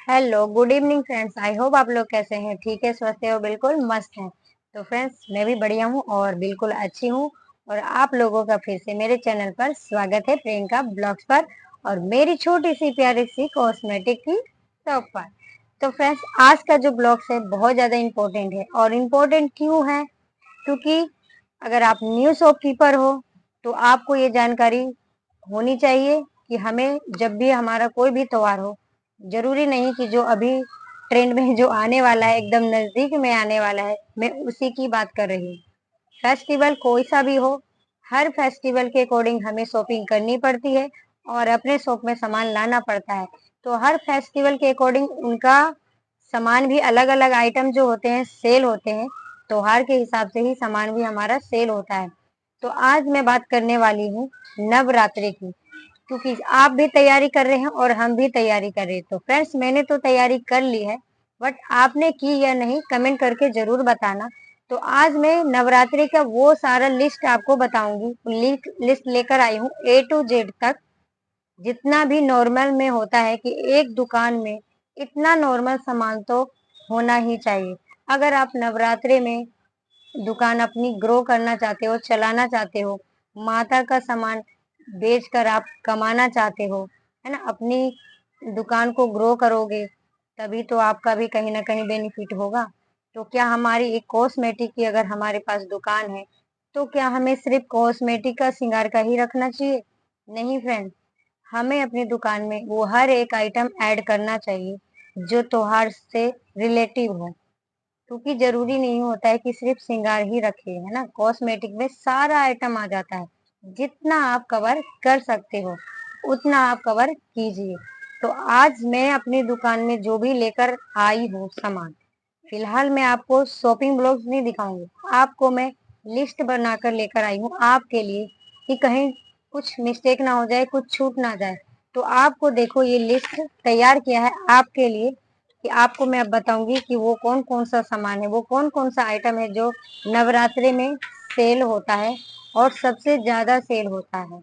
Hello good evening friends. I hope आप लोग कैसे हैं, ठीक है, स्वस्थ है और बिल्कुल मस्त हैं। तो फ्रेंड्स मैं भी बढ़िया हूँ और बिल्कुल अच्छी हूँ। और आप लोगों का फिर से मेरे चैनल पर स्वागत है, प्रियंका ब्लॉग्स पर, और मेरी छोटी सी प्यारी सी कॉस्मेटिक की शॉप पर। तो फ्रेंड्स आज का जो ब्लॉग्स है बहुत ज़्यादा इम्पोर्टेंट है। और इम्पोर्टेंट क्यों है? क्योंकि अगर आप न्यू शॉपकीपर हो तो आपको ये जानकारी होनी चाहिए कि हमें जब भी हमारा कोई भी त्योहार हो, जरूरी नहीं कि जो अभी ट्रेंड में जो आने वाला है, एकदम नजदीक में आने वाला है, मैं उसी की बात कर रही हूँ। फेस्टिवल कोई सा भी हो, हर फेस्टिवल के अकॉर्डिंग हमें शॉपिंग करनी पड़ती है और अपने शॉप में सामान लाना पड़ता है। तो हर फेस्टिवल के अकॉर्डिंग उनका सामान भी अलग अलग आइटम जो होते हैं सेल होते हैं। त्योहार के हिसाब से ही सामान भी हमारा सेल होता है। तो आज मैं बात करने वाली हूँ नवरात्रि की, क्योंकि आप भी तैयारी कर रहे हैं और हम भी तैयारी कर रहे हैं। तो फ्रेंड्स मैंने तो तैयारी कर ली है, बट आपने की या नहीं कमेंट करके जरूर बताना। तो आज मैं नवरात्रि का वो सारा लिस्ट आपको बताऊंगी। लिस्ट लेकर आई हूँ ए टू जेड तक, जितना भी नॉर्मल में होता है कि एक दुकान में इतना नॉर्मल सामान तो होना ही चाहिए। अगर आप नवरात्रि में दुकान अपनी ग्रो करना चाहते हो, चलाना चाहते हो, माता का सामान बेचकर आप कमाना चाहते हो, है ना, अपनी दुकान को ग्रो करोगे, तभी तो आपका भी कहीं ना कहीं बेनिफिट होगा। तो क्या हमारी एक कॉस्मेटिक की अगर हमारे पास दुकान है, तो क्या हमें सिर्फ कॉस्मेटिक का श्रृंगार का ही रखना चाहिए? नहीं फ्रेंड, हमें अपनी दुकान में वो हर एक आइटम ऐड करना चाहिए जो त्योहार से रिलेटिव हो। क्योंकि जरूरी नहीं होता है कि सिर्फ श्रृंगार ही रखे, है ना, कॉस्मेटिक में सारा आइटम आ जाता है। जितना आप कवर कर सकते हो उतना आप कवर कीजिए। तो आज मैं अपनी दुकान में जो भी लेकर आई हूँ सामान, फिलहाल मैं आपको शॉपिंग ब्लॉग्स नहीं दिखाऊंगी, आपको मैं लिस्ट बनाकर लेकर आई हूँ आपके लिए, कि कहीं कुछ मिस्टेक ना हो जाए, कुछ छूट ना जाए। तो आपको देखो ये लिस्ट तैयार किया है आपके लिए, कि आपको मैं अब बताऊंगी कि वो कौन कौन सा सामान है, वो कौन कौन सा आइटम है जो नवरात्रि में सेल होता है और सबसे ज्यादा सेल होता है।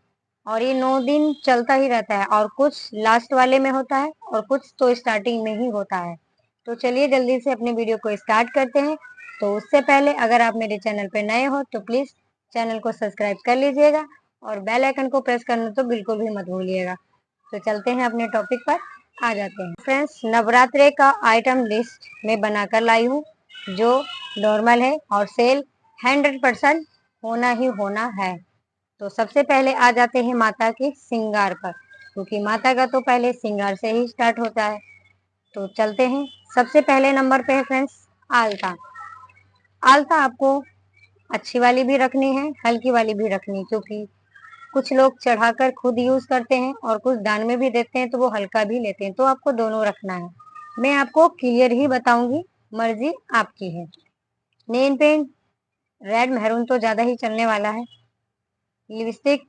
और ये 9 दिन चलता ही रहता है, और कुछ लास्ट वाले में होता है और कुछ तो स्टार्टिंग में ही होता है। तो चलिए जल्दी से अपने वीडियो को स्टार्ट करते हैं। तो उससे पहले अगर आप मेरे चैनल पे नए हो तो प्लीज चैनल को सब्सक्राइब कर लीजिएगा और बेल आइकन को प्रेस करना तो बिल्कुल भी मत भूलिएगा। तो चलते हैं अपने टॉपिक पर, आ जाते हैं। फ्रेंड्स नवरात्रे का आइटम लिस्ट में बनाकर लाई हूँ जो नॉर्मल है और सेल 100% होना ही होना है। तो सबसे पहले आ जाते हैं माता के श्रृंगार पर, क्योंकि माता का तो पहले श्रृंगार से ही स्टार्ट होता है। तो चलते हैं। सबसे पहले नंबर पे है फ्रेंड्स आलता। आलता आपको अच्छी वाली भी रखनी है, हल्की वाली भी रखनी है, क्योंकि कुछ लोग चढ़ाकर खुद यूज करते हैं और कुछ दान में भी देते हैं, तो वो हल्का भी लेते हैं। तो आपको दोनों रखना है। मैं आपको क्लियर ही बताऊंगी, मर्जी आपकी है। नेल पेंट रेड मैरून तो ज्यादा ही चलने वाला है। लिपस्टिक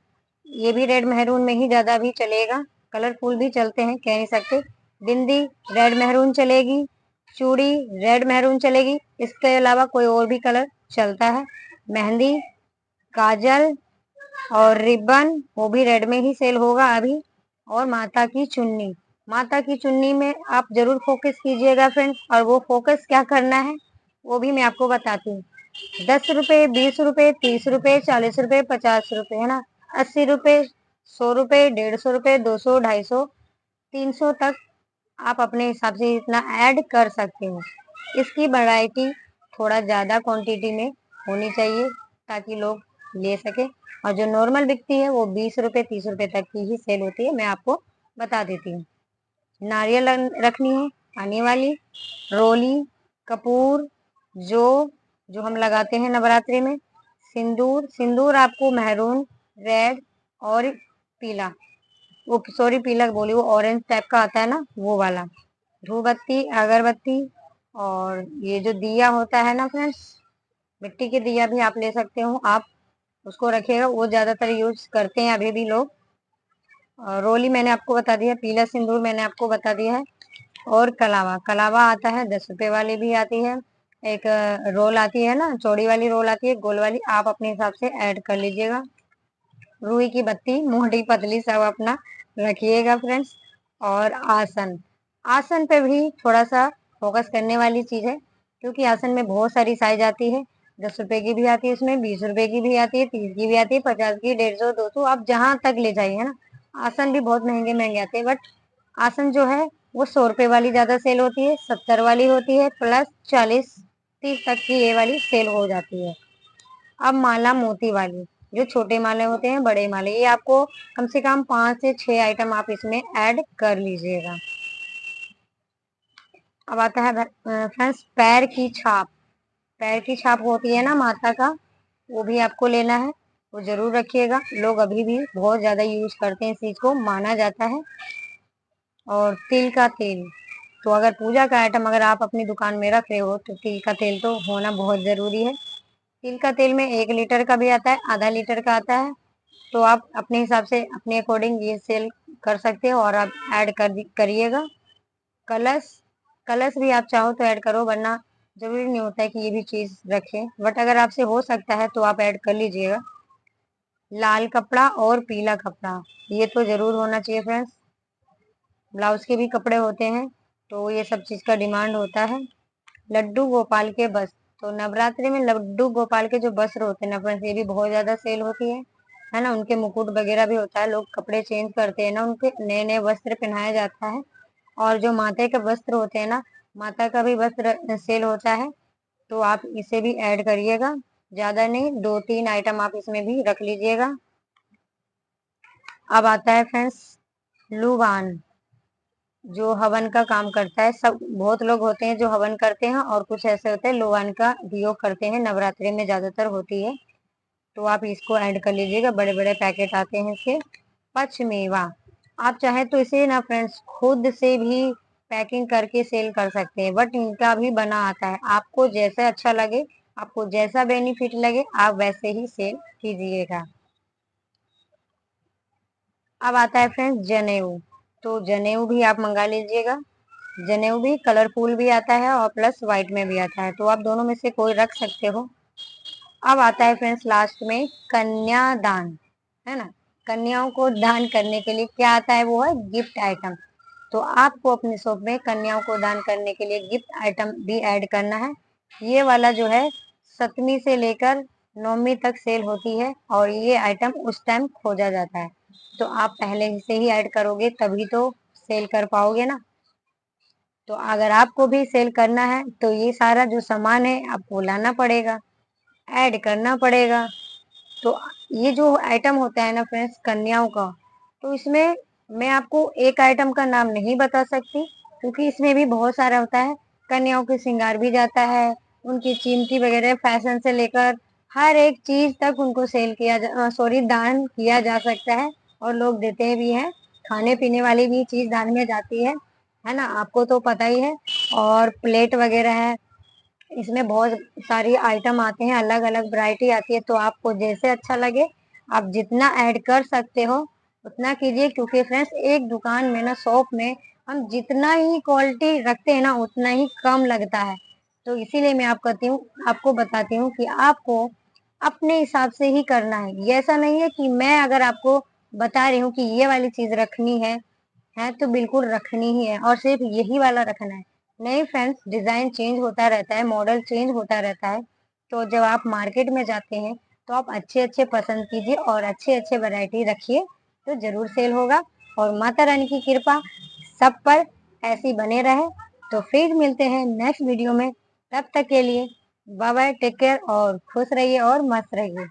ये भी रेड मैरून में ही ज्यादा भी चलेगा, कलरफुल भी चलते हैं, कह नहीं सकते। बिंदी रेड मैरून चलेगी, चूड़ी रेड मैरून चलेगी, इसके अलावा कोई और भी कलर चलता है। मेहंदी, काजल और रिबन वो भी रेड में ही सेल होगा अभी। और माता की चुन्नी, माता की चुन्नी में आप जरूर फोकस कीजिएगा फ्रेंड्स, और वो फोकस क्या करना है वो भी मैं आपको बताती हूँ। 10 रुपए, 20 रुपए, 30 रुपए, 40 रुपए, 50 रुपए, है ना, 80 रुपए, 100 रुपए, 150 रुपए, 200, 250, 300 तक आप अपने हिसाब से इतना ऐड कर सकते हो। इसकी वैरायटी थोड़ा ज्यादा क्वांटिटी में होनी चाहिए ताकि लोग ले सके। और जो नॉर्मल बिकती है वो 20 रुपए, 30 रुपए तक की ही सेल होती है, मैं आपको बता देती हूँ। नारियल रखनी है पानी वाली, रोली, कपूर, जो जो हम लगाते हैं नवरात्रि में, सिंदूर, सिंदूर आपको मैरून, रेड और पीला, वो सॉरी पीला बोली, वो ऑरेंज टाइप का आता है ना, वो वाला, धूपबत्ती, अगरबत्ती। और ये जो दिया होता है ना फ्रेंड्स, मिट्टी के दिया भी आप ले सकते हो, आप उसको रखिएगा, वो ज्यादातर यूज करते हैं अभी भी लोग। और रोली मैंने आपको बता दिया, पीला सिंदूर मैंने आपको बता दिया है। और कलावा, कलावा आता है 10 रुपए वाली भी आती है, एक रोल आती है ना, चौड़ी वाली रोल आती है, गोल वाली, आप अपने हिसाब से ऐड कर लीजिएगा। रुई की बत्ती मोटी पतली सब अपना रखिएगा फ्रेंड्स। और आसन, आसन पे भी थोड़ा सा फोकस करने वाली चीज है, क्योंकि आसन में बहुत सारी साइज आती है। 10 रुपए की भी आती है, उसमें 20 रुपए की भी आती है, 30 की भी आती है, 50 की, 150, 200, आप जहां तक ले जाइए, है ना। आसन भी बहुत महंगे महंगे आते हैं, बट आसन जो है वो 100 रुपए वाली ज्यादा सेल होती है, 70 वाली होती है, प्लस 40-30 तक की ये वाली सेल हो जाती है। अब माला मोती वाली, जो छोटे माले होते हैं, बड़े माले, ये आपको कम से कम 5 से 6 आइटम आप इसमें ऐड कर लीजिएगा। अब आता है फ्रेंड्स पैर की छाप। पैर की छाप होती है ना माता का, वो भी आपको लेना है, वो जरूर रखिएगा। लोग अभी भी बहुत ज्यादा यूज करते हैं इस चीज को, माना जाता है। और तिल का तेल, तो अगर पूजा का आइटम अगर आप अपनी दुकान में रख रहे हो तो तिल का तेल तो होना बहुत जरूरी है। तिल का तेल में 1 लीटर का भी आता है, आधा लीटर का आता है, तो आप अपने हिसाब से अपने अकॉर्डिंग ये सेल कर सकते हो और आप ऐड करिएगा। कलश, कलश भी आप चाहो तो ऐड करो, वरना जरूरी नहीं होता है कि ये भी चीज रखें, बट अगर आपसे हो सकता है तो आप ऐड कर लीजिएगा। लाल कपड़ा और पीला कपड़ा, ये तो जरूर होना चाहिए फ्रेंड्स। ब्लाउज के भी कपड़े होते हैं, तो ये सब चीज का डिमांड होता है। लड्डू गोपाल के वस्त्र, तो नवरात्रि में लड्डू गोपाल के जो वस्त्र होते हैं ना फ्रेंड्स, ये भी बहुत ज्यादा सेल होती है ना। उनके मुकुट वगैरह भी होता है, लोग कपड़े चेंज करते हैं ना, उनके नए नए वस्त्र पहनाया जाता है। और जो माता के वस्त्र होते हैं ना, माता का भी वस्त्र सेल होता है, तो आप इसे भी ऐड करिएगा। ज्यादा नहीं, 2-3 आइटम आप इसमें भी रख लीजिएगा। अब आता है फ्रेंड्स लुबान, जो हवन का काम करता है। सब बहुत लोग होते हैं जो हवन करते हैं, और कुछ ऐसे होते हैं लुबान का उपयोग करते हैं, नवरात्रि में ज्यादातर होती है, तो आप इसको ऐड कर लीजिएगा। बड़े बड़े पैकेट आते हैं इसके। पचमेवा, आप चाहे तो इसे ना फ्रेंड्स खुद से भी पैकिंग करके सेल कर सकते हैं, बट इनका भी बना आता है, आपको जैसा अच्छा लगे, आपको जैसा बेनिफिट लगे, आप वैसे ही सेल कीजिएगा। अब आता है फ्रेंड्स जनेऊ, तो जनेऊ भी आप मंगा लीजिएगा। जनेऊ भी कलरफुल भी आता है और प्लस व्हाइट में भी आता है, तो आप दोनों में से कोई रख सकते हो। अब आता है फ्रेंड्स लास्ट में कन्यादान, है ना। कन्याओं को दान करने के लिए क्या आता है, वो है गिफ्ट आइटम। तो आपको अपने शॉप में कन्याओं को दान करने के लिए गिफ्ट आइटम भी ऐड करना है। ये वाला जो है 7वीं से लेकर 9वीं तक सेल होती है, और ये आइटम उस टाइम खोजा जाता है, तो आप पहले से ही ऐड करोगे तभी तो सेल कर पाओगे ना। तो अगर आपको भी सेल करना है तो ये सारा जो सामान है आपको लाना पड़ेगा, ऐड करना पड़ेगा। तो ये जो आइटम होता है ना फ्रेंड्स कन्याओं का, तो इसमें मैं आपको एक आइटम का नाम नहीं बता सकती, क्योंकि इसमें भी बहुत सारा होता है। कन्याओं के श्रृंगार भी जाता है, उनकी कीमती वगैरह फैशन से लेकर हर एक चीज तक उनको सेल किया सॉरी दान किया जा सकता है, और लोग देते भी हैं। खाने पीने वाली भी चीज दान में जाती है ना, आपको तो पता ही है। और प्लेट वगैरह है, इसमें बहुत सारी आइटम आते हैं, अलग अलग वैरायटी आती है, तो आपको जैसे अच्छा लगे आप जितना ऐड कर सकते हो उतना कीजिए, क्योंकि फ्रेंड्स एक दुकान में ना, शॉप में हम जितना ही क्वालिटी रखते हैं ना उतना ही कम लगता है। तो इसीलिए मैं आपको बताती हूँ कि आपको अपने हिसाब से ही करना है। ये ऐसा नहीं है कि मैं अगर आपको बता रही हूँ कि ये वाली चीज रखनी है तो बिल्कुल रखनी ही है और सिर्फ यही वाला रखना है। नहीं फ्रेंड्स, डिजाइन चेंज होता रहता है, मॉडल चेंज होता रहता है, तो जब आप मार्केट में जाते हैं तो आप अच्छे अच्छे पसंद कीजिए और अच्छे अच्छे वैरायटी रखिए, तो जरूर सेल होगा। और माता रानी की कृपा सब पर ऐसी बने रहे। तो फिर मिलते हैं नेक्स्ट वीडियो में, तब तक के लिए बाय बाय, टेक केयर और खुश रहिए और मस्त रहिए।